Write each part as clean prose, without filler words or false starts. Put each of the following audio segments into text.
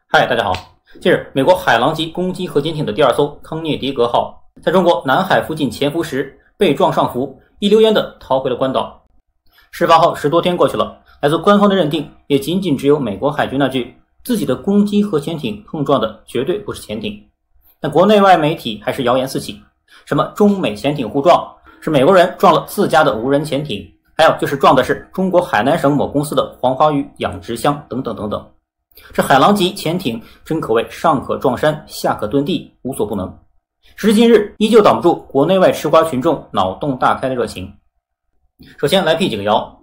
嗨，大家好。近日，美国海狼级攻击核潜艇的第二艘康涅狄格号在中国南海附近潜伏时被撞上浮，一溜烟地逃回了关岛。事发后10多天过去了，来自官方的认定也仅仅只有美国海军那句自己的攻击核潜艇碰撞的绝对不是潜艇。但国内外媒体还是谣言四起，什么中美潜艇互撞，是美国人撞了自家的无人潜艇，还有就是撞的是中国海南省某公司的黄花鱼养殖箱等等等等。这海狼级潜艇真可谓上可撞山，下可遁地，无所不能。时至今日，依旧挡不住国内外吃瓜群众脑洞大开的热情。首先来辟几个谣，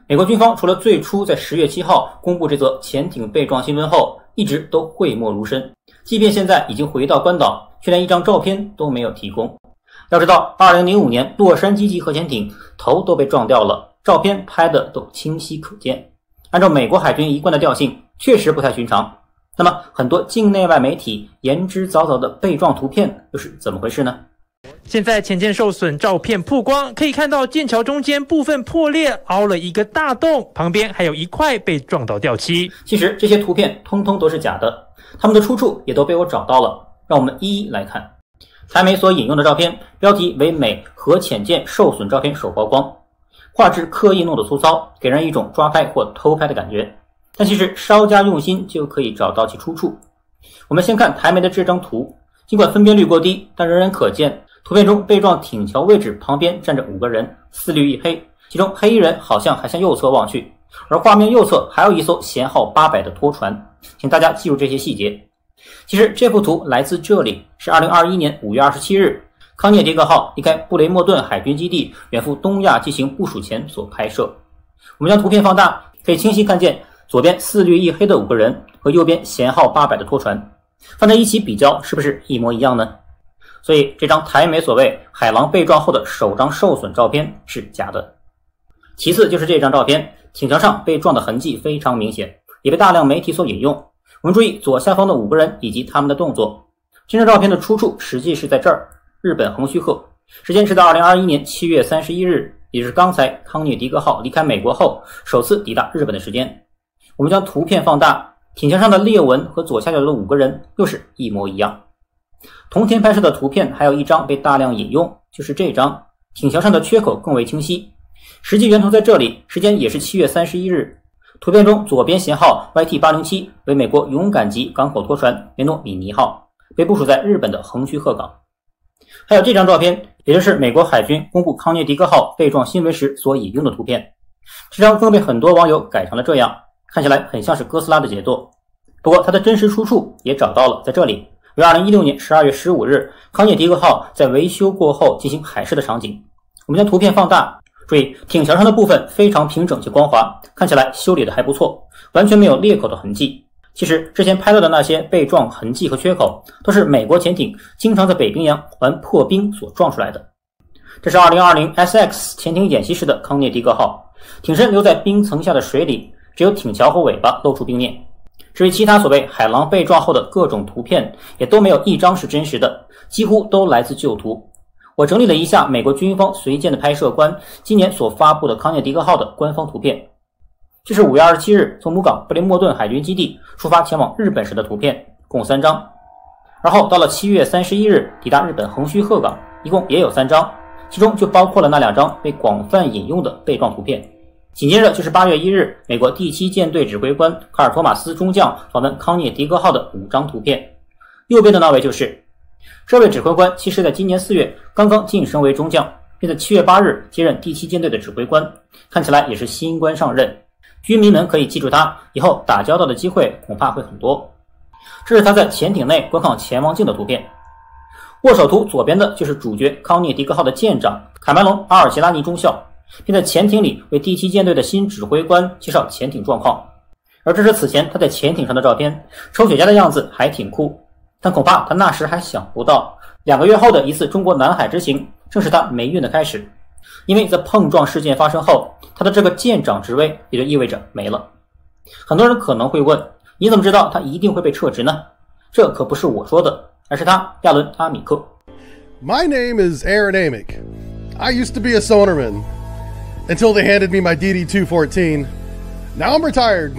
美国军方除了最初在10月7号公布这则潜艇被撞新闻后，一直都讳莫如深，即便现在已经回到关岛，却连一张照片都没有提供。要知道2005年洛杉矶级核潜艇头都被撞掉了，照片拍的都清晰可见。按照美国海军一贯的调性，确实不太寻常。那么很多境内外媒体言之凿凿的被撞图片又是怎么回事呢？现在潜舰受损照片曝光，可以看到舰桥中间部分破裂，凹了一个大洞，旁边还有一块被撞到掉漆。其实这些图片通通都是假的，它们的出处也都被我找到了，让我们一一来看。台媒所引用的照片标题为美核潜舰受损照片首曝光，画质刻意弄得粗糙，给人一种抓拍或偷拍的感觉，但其实稍加用心就可以找到其出处。我们先看台媒的这张图，尽管分辨率过低，但仍然可见图片中被撞艇桥位置旁边站着5个人，4绿1黑，其中黑衣人好像还向右侧望去，而画面右侧还有一艘舷号800的拖船，请大家记住这些细节。其实这幅图来自这里，是2021年5月27日康涅狄格号离开布雷默顿海军基地远赴东亚进行部署前所拍摄。我们将图片放大，可以清晰看见左边4绿1黑的5个人和右边舷号800的拖船，放在一起比较，是不是一模一样呢？所以这张台媒所谓海狼被撞后的首张受损照片是假的。其次就是这张照片，艇桥上被撞的痕迹非常明显，也被大量媒体所引用。我们注意左下方的5个人以及他们的动作。这张照片的出处实际是在这儿，日本横须贺，时间是在2021年7月31日，也就是刚才康涅狄格号离开美国后首次抵达日本的时间。我们将图片放大，艇桥上的裂纹和左下角的5个人又是一模一样。同天拍摄的图片还有一张被大量引用，就是这张，艇桥上的缺口更为清晰。实际源头在这里，时间也是7月31日。图片中左边舷号 YT-807 为美国勇敢级港口拖船梅诺米尼号，被部署在日本的横须贺港。还有这张照片，也就是美国海军公布康涅狄格号被撞新闻时所引用的图片。这张更被很多网友改成了这样，看起来很像是哥斯拉的杰作。不过它的真实出处也找到了，在这里为2016年12月15日康涅狄格号在维修过后进行海试的场景。我们将图片放大，注意艇桥上的部分非常平整且光滑，看起来修理的还不错，完全没有裂口的痕迹。其实之前拍到的那些被撞痕迹和缺口，都是美国潜艇经常在北冰洋玩破冰所撞出来的。这是2020 SX 潜艇演习时的康涅狄格号，艇身留在冰层下的水里，只有艇桥和尾巴露出冰面。至于其他所谓海狼被撞后的各种图片，也都没有一张是真实的，几乎都来自旧图。我整理了一下美国军方随舰的拍摄官今年所发布的康涅狄格号的官方图片，这是5月27日从母港布雷默顿海军基地出发前往日本时的图片，共3张。然后到了7月31日抵达日本横须贺港，一共也有3张，其中就包括了那2张被广泛引用的被撞图片。紧接着就是8月1日美国第7舰队指挥官卡尔托马斯中将访问康涅狄格号的5张图片。右边的那位就是这位指挥官，其实在今年4月刚刚晋升为中将，并在7月8日接任第7舰队的指挥官，看起来也是新官上任。军迷们可以记住他，以后打交道的机会恐怕会很多。这是他在潜艇内观看潜望镜的图片。握手图左边的就是主角康涅狄格号的舰长卡梅隆·阿尔杰拉尼中校，并在潜艇里为第7舰队的新指挥官介绍潜艇状况。而这是此前他在潜艇上的照片，抽雪茄的样子还挺酷。但恐怕他那时还想不到，2个月后的一次中国南海之行正是他霉运的开始。因为在碰撞事件发生后，他的这个舰长职位也就意味着没了。很多人可能会问，你怎么知道他一定会被撤职呢？这可不是我说的，而是他亚伦·阿米克。 My name is Aaron Amick. I used to be a sonarman until they handed me my DD-214. Now I'm retired.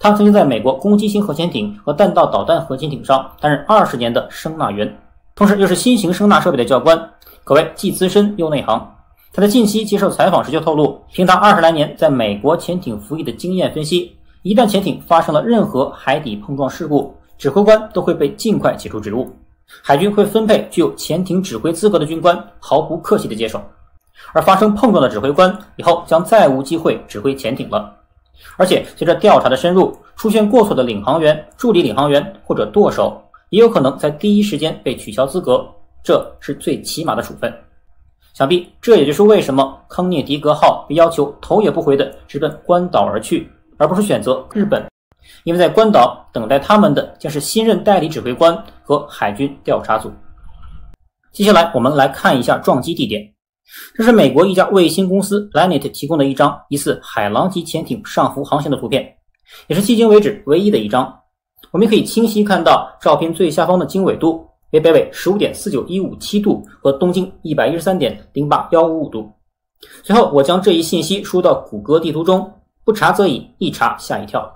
他曾经在美国攻击型核潜艇和弹道导弹核潜艇上担任20年的声纳员，同时又是新型声纳设备的教官，可谓既资深又内行。他在近期接受采访时就透露，凭他20来年在美国潜艇服役的经验分析，一旦潜艇发生了任何海底碰撞事故，指挥官都会被尽快解除职务，海军会分配具有潜艇指挥资格的军官，毫不客气地接手。而发生碰撞的指挥官以后将再无机会指挥潜艇了。而且随着调查的深入，出现过错的领航员、助理领航员或者舵手也有可能在第一时间被取消资格，这是最起码的处分。想必这也就是为什么康涅狄格号被要求头也不回地直奔关岛而去，而不是选择日本，因为在关岛等待他们的将是新任代理指挥官和海军调查组。接下来我们来看一下撞击地点，这是美国一家卫星公司 Planet 提供的一张疑似海狼级潜艇上浮航行的图片，也是迄今为止唯一的一张。我们可以清晰看到照片最下方的经纬度为北纬 15.49157 度和东经 113.08155 度。随后我将这一信息输到谷歌地图中，不查则已，一查吓一跳。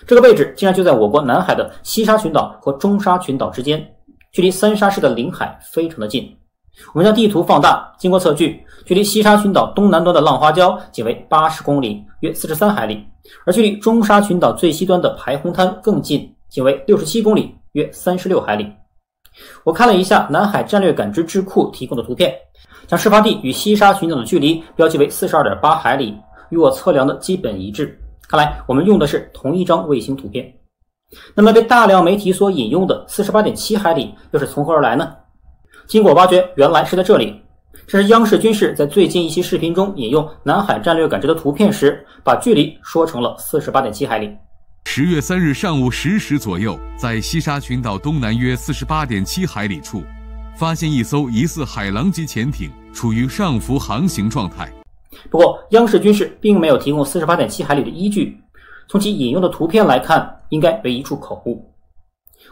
这个位置竟然就在我国南海的西沙群岛和中沙群岛之间，距离三沙市的领海非常的近。我们将地图放大，经过测距，距离西沙群岛东南端的浪花礁仅为80公里，约43海里，而距离中沙群岛最西端的排洪滩更近，仅为67公里，约36海里。我看了一下南海战略感知智库提供的图片，将事发地与西沙群岛的距离标记为 42.8 海里，与我测量的基本一致。看来我们用的是同一张卫星图片。那么被大量媒体所引用的 48.7 海里又是从何而来呢？经过挖掘，原来是在这里。这是央视军事在最近一期视频中引用南海战略感知的图片时，把距离说成了 48.7 海里。10月3日上午10时左右，在西沙群岛东南约 48.7 海里处，发现一艘疑似海狼级潜艇处于上浮航行状态。不过央视军事并没有提供 48.7 海里的依据，从其引用的图片来看，应该为一处口误。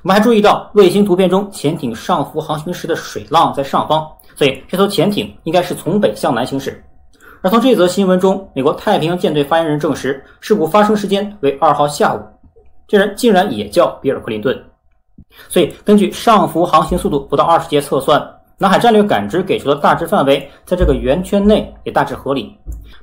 我们还注意到卫星图片中潜艇上浮航行时的水浪在上方，所以这艘潜艇应该是从北向南行驶。而从这则新闻中，美国太平洋舰队发言人证实，事故发生时间为2号下午，这人竟然也叫比尔·克林顿。所以根据上浮航行速度不到20节测算，南海战略感知给出的大致范围在这个圆圈内也大致合理。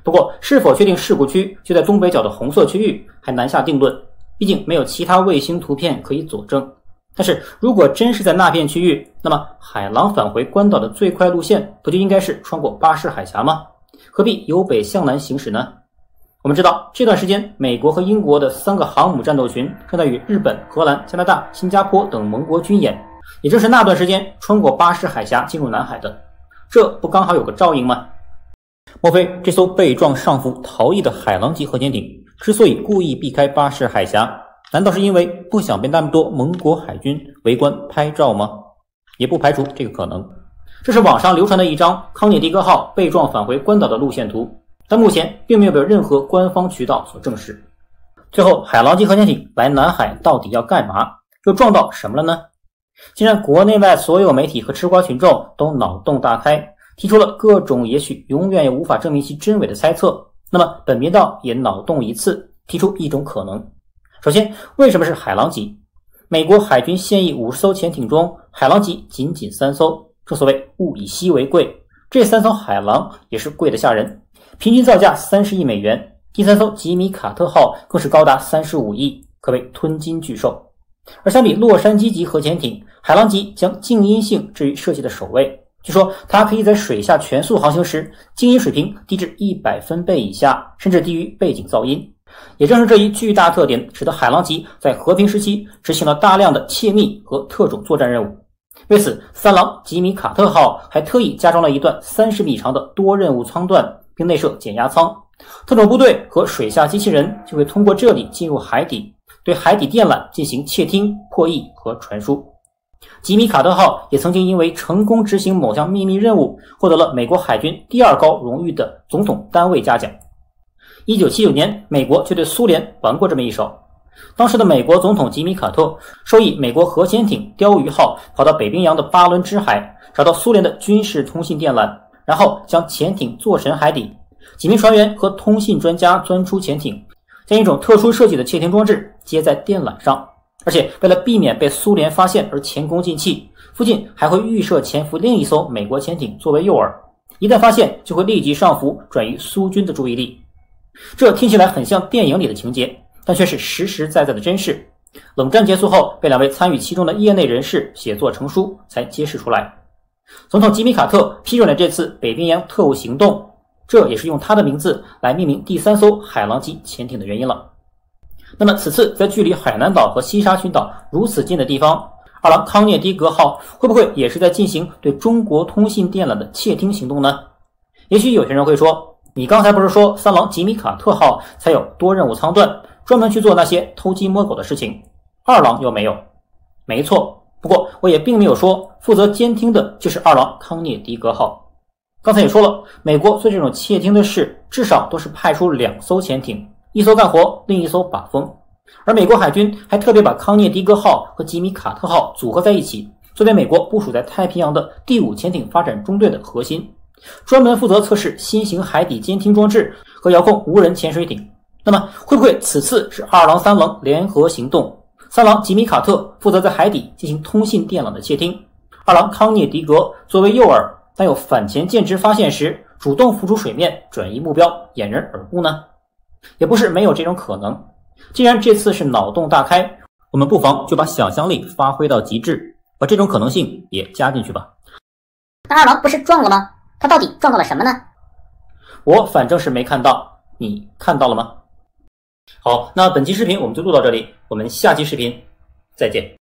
不过是否确定事故区就在东北角的红色区域还难下定论，毕竟没有其他卫星图片可以佐证。但是如果真是在那片区域，那么海狼返回关岛的最快路线不就应该是穿过巴士海峡吗？何必由北向南行驶呢？我们知道这段时间美国和英国的3个航母战斗群正在与日本、荷兰、加拿大、新加坡等盟国军演，也正是那段时间穿过巴士海峡进入南海的，这不刚好有个照应吗？莫非这艘被撞上浮逃逸的海狼级核潜艇之所以故意避开巴士海峡，难道是因为不想被那么多盟国海军围观拍照吗？也不排除这个可能。这是网上流传的一张康涅狄格号被撞返回关岛的路线图，但目前并没有被任何官方渠道所证实。最后，海狼级核潜艇来南海到底要干嘛？又撞到什么了呢？既然国内外所有媒体和吃瓜群众都脑洞大开，提出了各种也许永远也无法证明其真伪的猜测，那么本频道也脑洞一次，提出一种可能。首先，为什么是海狼级？美国海军现役50艘潜艇中，海狼级仅3艘，正所谓物以稀为贵，这3艘海狼也是贵得吓人，平均造价30亿美元。第3艘吉米卡特号更是高达35亿，可谓吞金巨兽。而相比洛杉矶级核潜艇，海狼级将静音性置于设计的首位。据说它可以在水下全速航行时，静音水平低至100分贝以下，甚至低于背景噪音。也正是这一巨大特点，使得海狼级在和平时期执行了大量的窃密和特种作战任务。为此，三郎吉米卡特号还特意加装了一段30米长的多任务舱段，并内设减压舱。特种部队和水下机器人就会通过这里进入海底，对海底电缆进行窃听、破译和传输。吉米卡特号也曾经因为成功执行某项秘密任务，获得了美国海军第2高荣誉的总统单位嘉奖。1979年，美国就对苏联玩过这么一手。当时的美国总统吉米卡特授意美国核潜艇鲷鱼号跑到北冰洋的巴伦支海，找到苏联的军事通信电缆，然后将潜艇坐沉海底。几名船员和通信专家钻出潜艇，将一种特殊设计的窃听装置接在电缆上，而且为了避免被苏联发现而前功尽弃，附近还会预设潜伏另一艘美国潜艇作为诱饵，一旦发现就会立即上浮，转移苏军的注意力。这听起来很像电影里的情节，但却是实实在在的真事。冷战结束后，被2位参与其中的业内人士写作成书，才揭示出来。总统吉米·卡特批准了这次北冰洋特务行动，这也是用他的名字来命名第3艘海狼级潜艇的原因了。那么此次在距离海南岛和西沙群岛如此近的地方，二郎康涅狄格号会不会也是在进行对中国通信电缆的窃听行动呢？也许有些人会说，你刚才不是说3郎吉米·卡特号才有多任务舱段，专门去做那些偷鸡摸狗的事情，2郎又没有？没错，不过我也并没有说负责监听的就是2郎康涅狄格号。刚才也说了，美国做这种窃听的事至少都是派出2艘潜艇，一艘干活，另一艘把风。而美国海军还特别把康涅狄格号和吉米·卡特号组合在一起，作为美国部署在太平洋的第5潜艇发展中队的核心，专门负责测试新型海底监听装置和遥控无人潜水艇。那么会不会此次是2郎3郎联合行动？3郎吉米·卡特负责在海底进行通信电缆的窃听，2郎康涅狄格作为诱饵，当有反潜舰只发现时，主动浮出水面，转移目标，掩人耳目呢？也不是没有这种可能。既然这次是脑洞大开，我们不妨就把想象力发挥到极致，把这种可能性也加进去吧。那2郎不是撞了吗？他到底撞到了什么呢？我反正是没看到，你看到了吗？好，那本期视频我们就录到这里，我们下期视频再见。